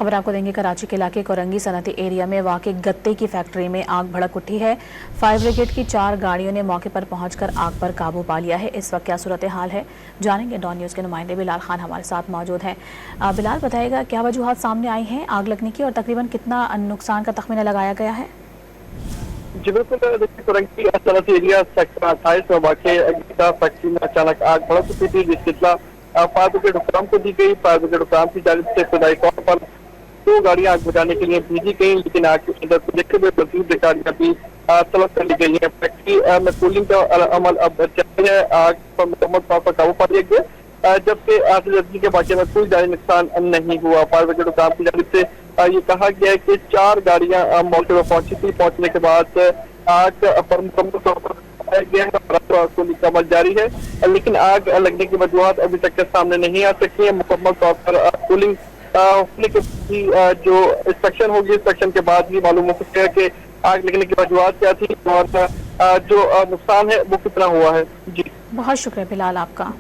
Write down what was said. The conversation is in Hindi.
खबर आपको देंगे। कराची के इलाके कोरंगी सनती एरिया में वाक़ई गत्ते की फैक्ट्री में आग भड़क उठी है। फायर ब्रिगेड की 4 गाड़ियों ने मौके पर पहुंचकर आग पर काबू पा लिया है। इस वक्त क्या सूरत हाल है जानेंगे। डॉन न्यूज़ के नुमाइंदे बिलाल खान हमारे साथ मौजूद हैं। बिलाल, बताइएगा क्या वजूहात सामने आई हैं आग लगने की और तकरीबन कितना नुकसान का तखमीना लगाया गया है? जी बिल्कुल, देखिए कोरंगी सनती एरिया सेक्टर 28 में वाक़ई फैक्ट्री में अचानक आग भड़क उठी थी, जिसकी इत्तला फायर ब्रिगेड हुकाम को दी गई। फायर ब्रिगेड हुकाम की जानिब से इब्तदाई तौर पर 2 गाड़ियां आग बुझाने के लिए भेजी गई, लेकिन आग की शिद्दत को देखते हुए मज़ीद गाड़ियां भी तलब कर ली गई है। फैक्ट्री में कूलिंग का अमल अब जारी है। आग पर मुकम्मल तौर पर काबू पा लिया गया, जबकि आगजनी के वाक़े में कोई जानी नुकसान नहीं हुआ। फायर ब्रिगेड हुकाम की जानिब से ये कहा गया है कि 4 गाड़ियां मौके पर पहुंची थी। पहुंचने के बाद आग पर मुकम्मल तौर पर गया है, कूलिंग का अमल जारी है, लेकिन आग लगने की वजूहत अभी तक के सामने नहीं आ सकी है। मुकम्मल तौर पर कूलिंग होने के जो इंस्पेक्शन होगी, इंस्पेक्शन के बाद ही मालूम हो सकेगा कि आग लगने की वजूहत क्या थी और जो नुकसान है वो कितना हुआ है। जी बहुत शुक्रिया बिलाल आपका।